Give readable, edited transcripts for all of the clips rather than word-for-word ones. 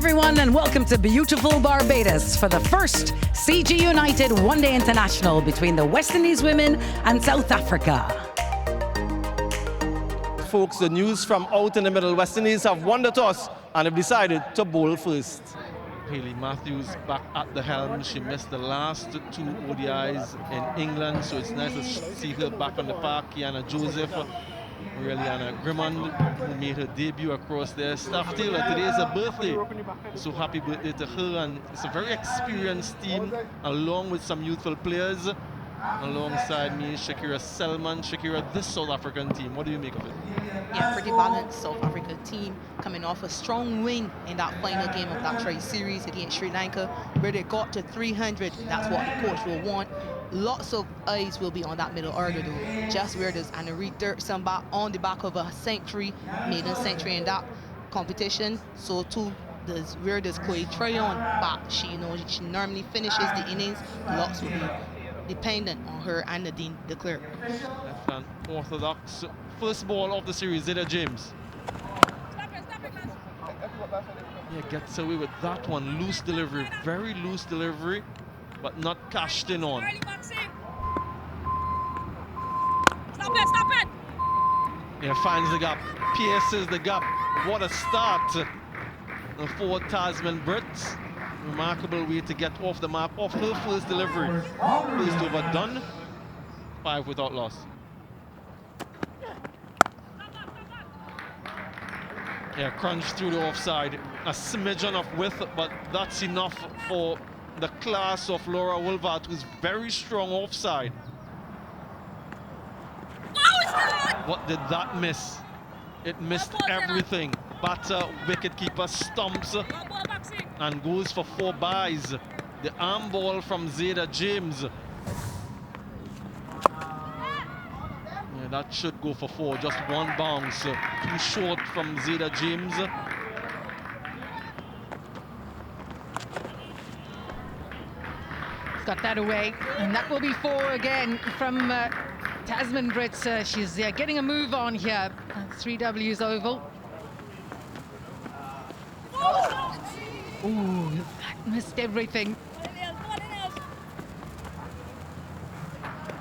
everyone, and welcome to beautiful Barbados for the first CG United One-Day International between the West Indies women and South Africa. Folks, the news from out in the middle, West Indies have won the toss and have decided to bowl first. Hayley Matthews back at the helm. She missed the last two ODIs in England, so it's nice to see her back on the park. Kiana Joseph, Reliana Grimmond, who made her debut across there. Staff Taylor, today is her birthday, so happy birthday to her. And it's a very experienced team, along with some youthful players. Alongside me, Shakira Selman. Shakira, this South African team, what do you make of it? Yeah, pretty balanced South African team coming off a strong win in that final game of that trade series against Sri Lanka, where they got to 300. That's what the coach will want. Lots of eyes will be on that middle order though. Just where does Annery Dirksen back on the back of a century, maiden century in that competition. So too where does Chloe Trayon back. She she normally finishes the innings. Lots will be dependent on her and Nadine de Klerk. Left hand orthodox. First ball of the series, Zeta James. Yeah, gets away with that one. Loose delivery, very loose delivery, but not cashed in on. Stop it! Yeah, finds the gap, pierces the gap. What a start for Tasman Brits. Remarkable way to get off the mark off her first delivery. First over done. 5 without loss. Yeah, crunch through the offside. A smidgen of width, but that's enough for the class of Laura Wolvart, who's very strong offside. What did that miss? It missed everything. Batter, wicketkeeper stumps and goes for 4 byes. The arm ball from Zeta James. Yeah, that should go for 4, just one bounce. Too short from Zeta James. Got that away, and that will be 4 again from Tasman Brits. She's getting a move on here. 3W's oval. Ooh, that missed everything.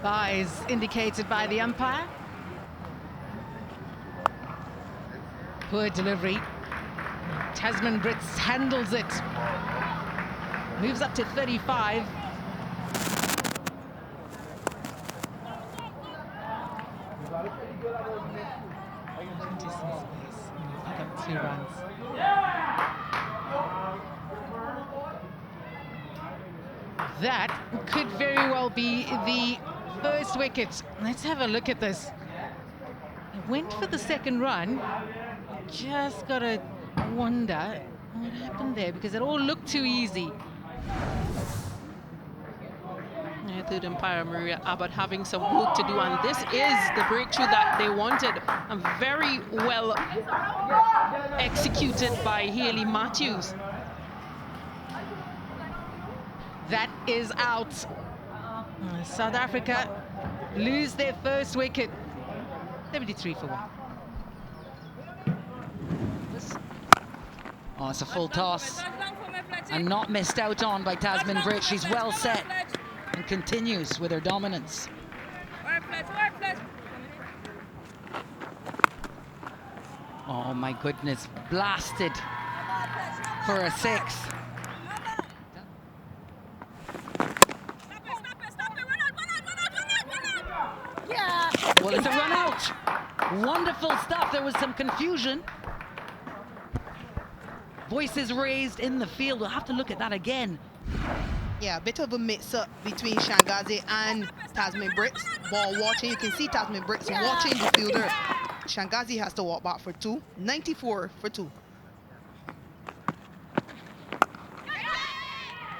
Byes indicated by the umpire. Poor delivery. Tasman Brits handles it. Moves up to 35. Pick up 2 runs. That could very well be the first wicket. Let's have a look at this. It went for the second run. Just gotta wonder what happened there, because it all looked too easy. Third umpire Maria Abbott having some work to do, and this is the breakthrough that they wanted, and very well executed by Hayley Matthews. That is out. South Africa lose their first wicket. 73 for 1. Oh, it's a full toss and not missed out on by Tasman Brits. She's well set and continues with her dominance. Oh my goodness, blasted for a 6. Well, it's a run out. Wonderful stuff. There was some confusion. Voices raised in the field. We'll have to look at that again. Yeah, a bit of a mix-up between Shangazi and Tasman Brits. Ball watching, you can see Tasman Brits watching the fielder. Shangazi has to walk back for 2. 94 for 2.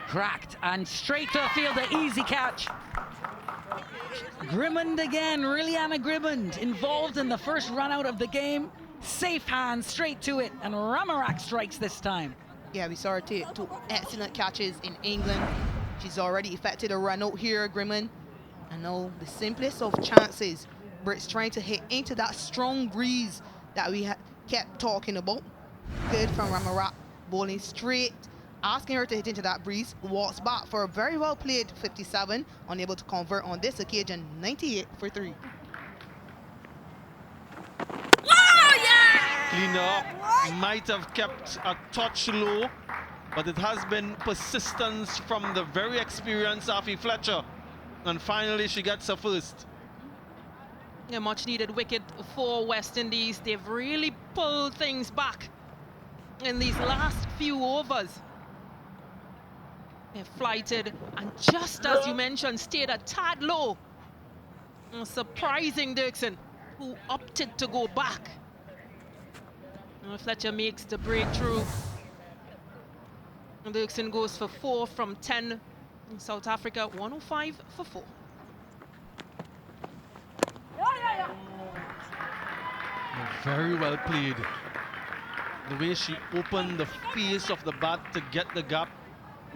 Cracked and straight to the fielder. Easy catch. Grimmond again, Reliana Grimmond, involved in the first run out of the game. Safe hand, straight to it, and Ramarak strikes this time. Yeah, we saw her take 2 excellent catches in England. She's already effected a run out here, Grimmond. And now the simplest of chances. Brits trying to hit into that strong breeze that we kept talking about. Good from Ramarak. bowling straight, asking her to hit into that breeze, walks back for a very well played 57, unable to convert on this occasion, 98 for 3. Clean up, might have kept a touch low, but it has been persistence from the very experienced Afi Fletcher. And finally she gets her first. A much needed wicket for West Indies. They've really pulled things back in these last few overs. They've flighted and just as you mentioned, stayed a tad low. Surprising Dirksen, who opted to go back. Fletcher makes the breakthrough. Dirksen goes for 4 from 10. South Africa 105 for 4. Very well played. The way she opened the face of the bat to get the gap.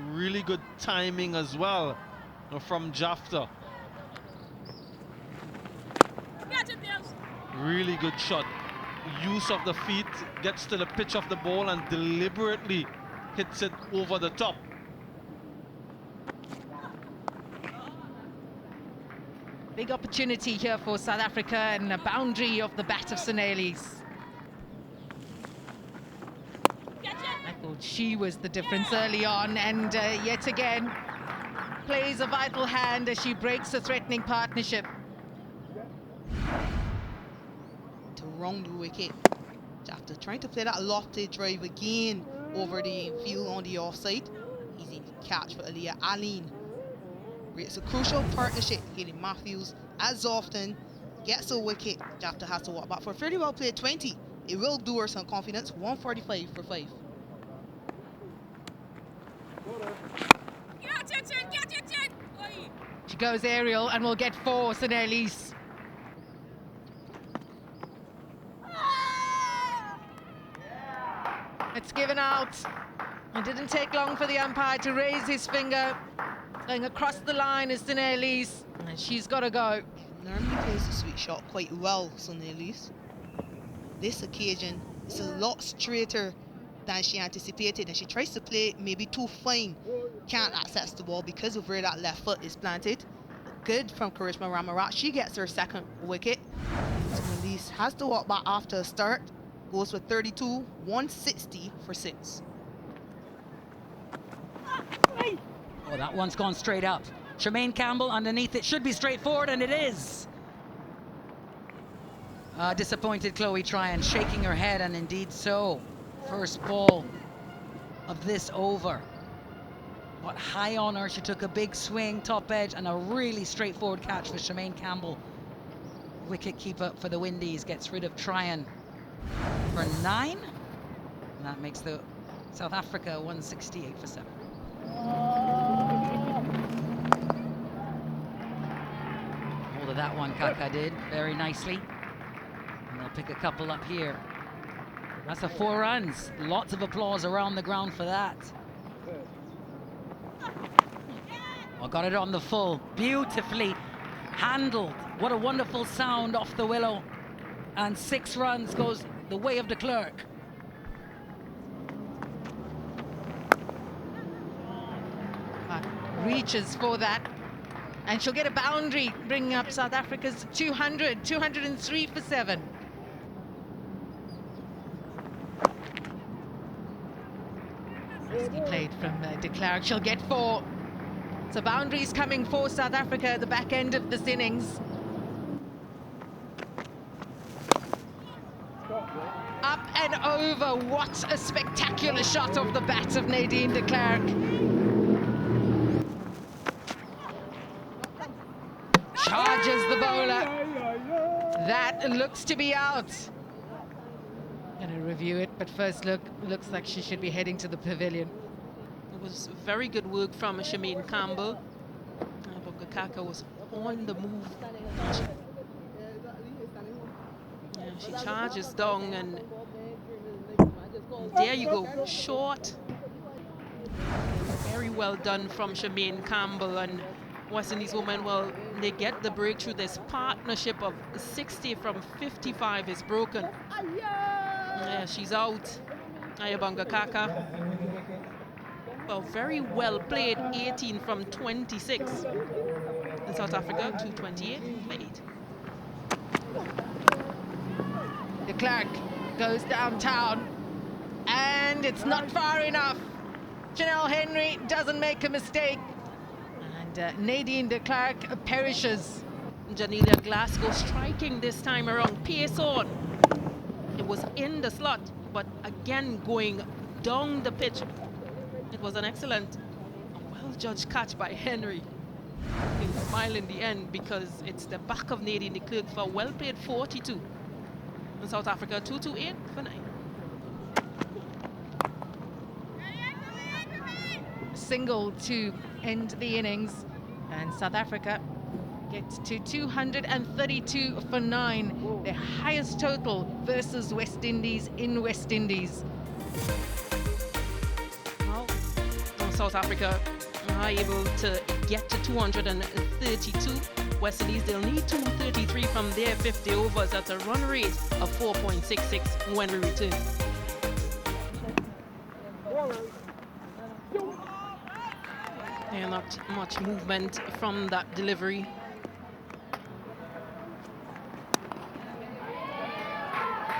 Really good timing as well from Jafta. Really good shot. Use of the feet, gets to the pitch of the ball and deliberately hits it over the top. Big opportunity here for South Africa and a boundary of the bat of Seneli's. I thought she was the difference early on, and yet again plays a vital hand as she breaks a threatening partnership. To wrong the wicket. After trying to play that lofted drive again over the field on the offside. Easy catch for Aliyah Aline. It's a crucial partnership. Hayley Matthews, as often, gets a wicket. Jafta has to walk back for a fairly well played 20. It will do her some confidence. 145 for 5. She goes aerial and will get 4, Seneli's. It's given out. It didn't take long for the umpire to raise his finger. Going across the line is Seneli's, and she's got to go. Normally plays the sweet shot quite well, Seneli's. This occasion, it's a lot straighter than she anticipated, and she tries to play maybe too fine. Can't access the ball because of where that left foot is planted. Good from Karishma Ramarat. She gets her second wicket. Seneli's has to walk back after a start. Goes for 32, 160 for 6. Oh, that one's gone straight up. Tremaine Campbell underneath it, should be straightforward, and it is. Disappointed Chloe Tryon, shaking her head, and indeed so. First ball of this over. But high on her, she took a big swing, top edge, and a really straightforward catch for Tremaine Campbell. Wicket keeper for the Windies gets rid of Tryon for 9. And that makes the South Africa 168 for 7. Hold of that one, Kaka did very nicely. And they'll pick a couple up here. That's a 4 runs. Lots of applause around the ground for that. Oh, got it on the full. Beautifully handled. What a wonderful sound off the willow. And 6 runs goes the way of the clerk. Reaches for that, and she'll get a boundary, bringing up South Africa's 203 for 7. Nicely played from de Klerk. She'll get 4. So boundaries coming for South Africa at the back end of this innings. Up and over. What a spectacular shot off the bat of Nadine de Klerk. Charges the bowler. That looks to be out. Gonna review it, but first look, looks like she should be heading to the pavilion. It was very good work from Tremaine Campbell. But Kaka was on the move. She charges down, and there you go, short. Very well done from Tremaine Campbell, and West Indies women, well, they get the breakthrough. This partnership of 60 from 55 is broken. Yeah, she's out. Ayabanga Kaka. Well, very well played, 18 from 26. In South Africa, 228 played. De Klerk goes downtown, and it's not far enough. Janelle Henry doesn't make a mistake, and Nadine de Klerk perishes. Janelia Glasgow striking this time around, pace on. It was in the slot, but again going down the pitch. It was an excellent, well-judged catch by Henry. He'll smile in the end because it's the back of Nadine de Klerk for well-played 42. In South Africa, 228 for 9. Single to end the innings, and South Africa gets to 232 for 9, their highest total versus West Indies in West Indies. Well, South Africa are able to get to 232. West Indies, they'll need 233 from their 50 overs at a run rate of 4.66 when we return. Not much movement from that delivery.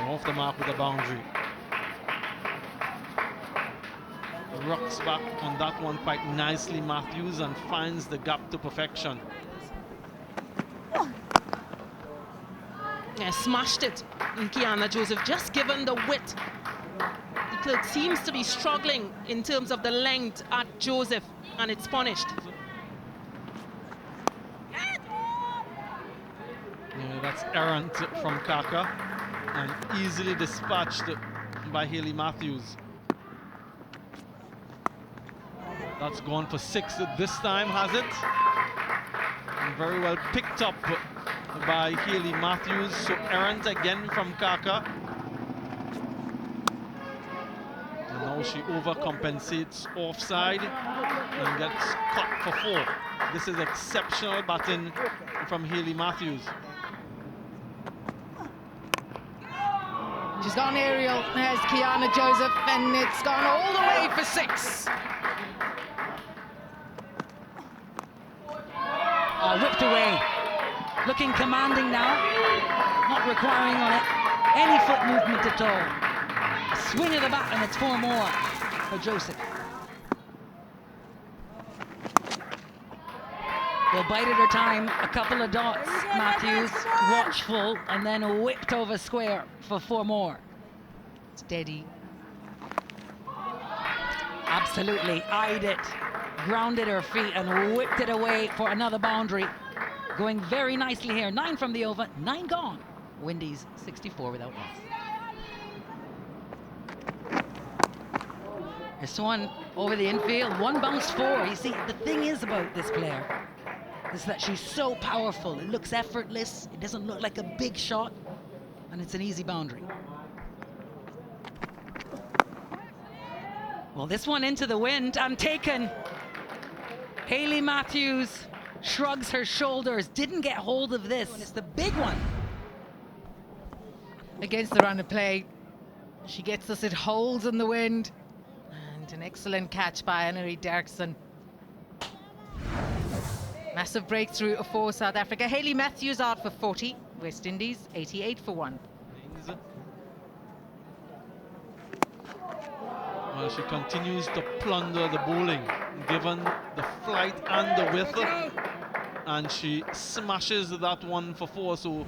Off the mark with a boundary. Rocks back on that one quite nicely, Matthews, and finds the gap to perfection. Yeah, smashed it. And Kiana Joseph just given the width. The Klerk seems to be struggling in terms of the length at Joseph, and it's punished. Yeah, that's errant from Kaka and easily dispatched by Hayley Matthews. That's gone for 6 this time, has it? And very well picked up by Hayley Matthews. So errant again from Kaka. And now she overcompensates offside and gets cut for 4. This is exceptional batting from Hayley Matthews. She's gone aerial, there's Kiana Joseph, and it's gone all the way for 6. Oh, whipped away. Looking commanding now. Not requiring on it any foot movement at all. Swing of the bat, and it's 4 more for Joseph. Well, bided her time, a couple of dots, Matthews, watchful, and then whipped over square for 4 more. Steady. Absolutely, eyed it, grounded her feet, and whipped it away for another boundary. Going very nicely here. 9 from the over, 9 gone. Windies 64 without loss. This one over the infield, 1 bounced 4. You see, the thing is about this player is that she's so powerful. It looks effortless. It doesn't look like a big shot, and it's an easy boundary. Well, this one into the wind and taken. Hayley Matthews shrugs her shoulders, didn't get hold of this. It's the big one. Against the run of play, she gets us, it holds in the wind. And an excellent catch by Annery Derksen. Massive breakthrough for South Africa. Hayley Matthews out for 40. West Indies 88 for 1. Well, she continues to plunder the bowling, given the flight and the width, and she smashes that one for 4. So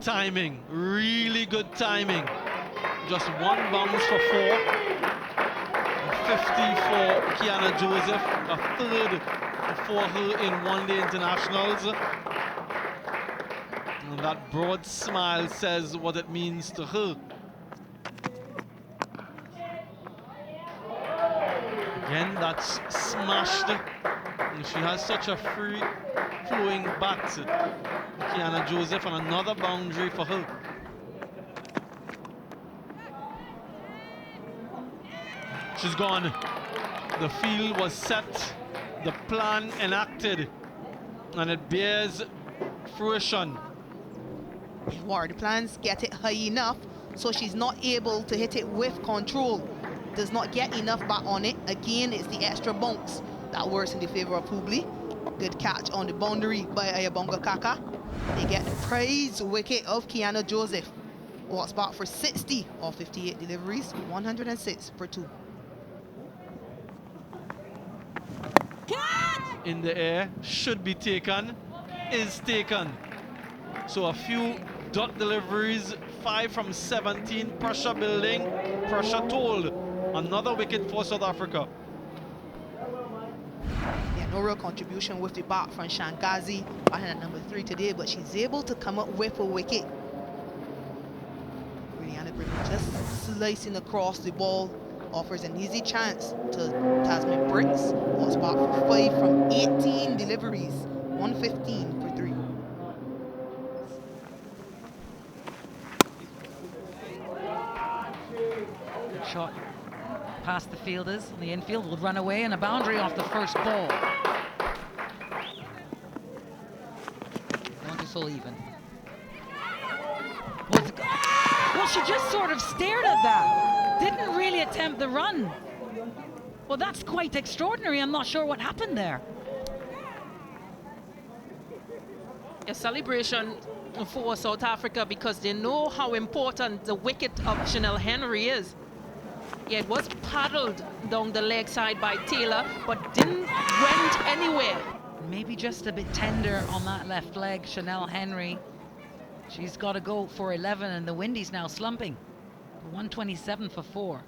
timing, really good timing. Just 1 bounce for 4. 50 for Kiana Joseph, a 3rd for her in one-day internationals. And that broad smile says what it means to her. Again, that's smashed. And she has such a free-flowing bat, Kiana Joseph, and another boundary for her. She's gone. The field was set, the plan enacted, and it bears fruition. What are the plans? Get it high enough so she's not able to hit it with control. Does not get enough back on it. Again, it's the extra bunks that works in the favor of Hubli. Good catch on the boundary by Ayabonga Kaka. They get the praise wicket of Kiana Joseph. Walks back for 60 of 58 deliveries, 106 per 2. In the air, should be taken, is taken. So a few dot deliveries, 5 from 17, pressure building, pressure told. Another wicket for South Africa. Yeah, no real contribution with the bat from Shangazi, batting at number 3 today, but she's able to come up with a wicket. Brianna Griffin just slicing across the ball, offers an easy chance to Tasman Briggs. Was back for 5 from 18 deliveries, 115 for 3. Good shot past the fielders. The infield will run away and a boundary off the first ball. Going to full even. Well, she just sort of stared at that. Didn't really attempt the run. Well, that's quite extraordinary. I'm not sure what happened there. A celebration for South Africa because they know how important the wicket of Chanel Henry is. Yeah, it was paddled down the leg side by Taylor, but went anywhere. Maybe just a bit tender on that left leg, Chanel Henry. She's got to go for 11, and the Windies now slumping. 127 for 4.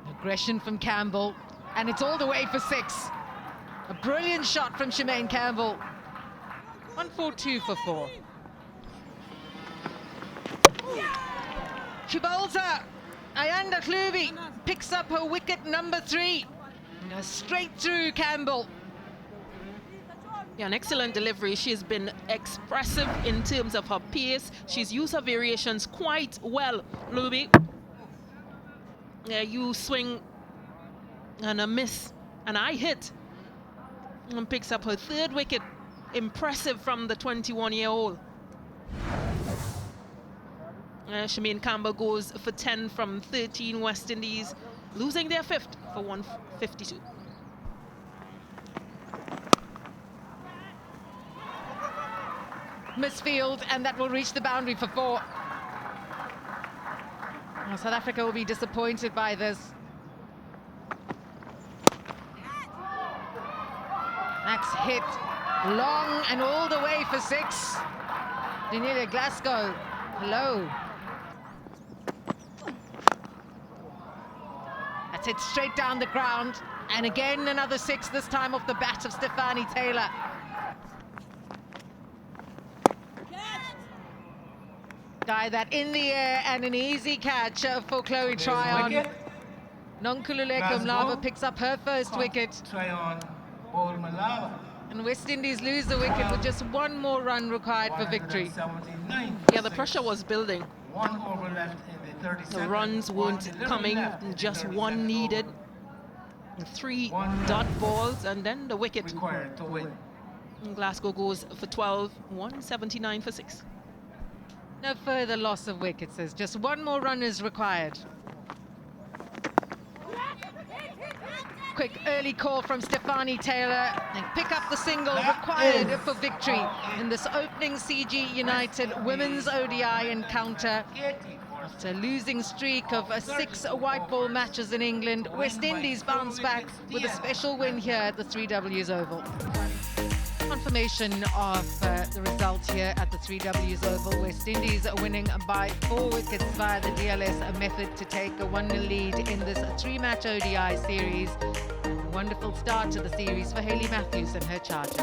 Aggression from Campbell, and it's all the way for 6. A brilliant shot from Shemaine Campbell. 142 for 4. Chibalza, Ayanda Klubi picks up her wicket number 3. Goes straight through Campbell. Yeah, an excellent delivery. She's been expressive in terms of her pace. She's used her variations quite well, Luby. You swing and a miss, and I hit. And picks up her 3rd wicket. Impressive from the 21-year-old. Shemaine Campbell goes for 10 from 13 West Indies, losing their 5th for 152. Misfield, and that will reach the boundary for 4. Well, South Africa will be disappointed by this. That's hit long and all the way for 6. Daniela Glasgow, hello. That's hit straight down the ground. And again, another 6, this time off the bat of Stefani Taylor. Guy that in the air, and an easy catch for Chloe Tryon. Nonkululeko Mlava picks up her 1st wicket. And West Indies lose the wicket with just 1 more run required for victory. Yeah, the pressure was building. 1 over left in the 30 The runs weren't coming, just 1 needed. 3 dot balls, and then the wicket. Required to win. And Glasgow goes for 12, 179 for 6. No further loss of wickets, there's just 1 more run is required. Quick early call from Stefani Taylor. They pick up the single required for victory in this opening CG United Women's ODI encounter. After a losing streak of 6 white ball matches in England, West Indies bounce back with a special win here at the 3Ws Oval. Confirmation of the result here at the 3Ws Oval. West Indies winning by 4 wickets via the DLS method to take a 1-0 lead in this 3-match ODI series. A wonderful start to the series for Hayley Matthews and her Chargers.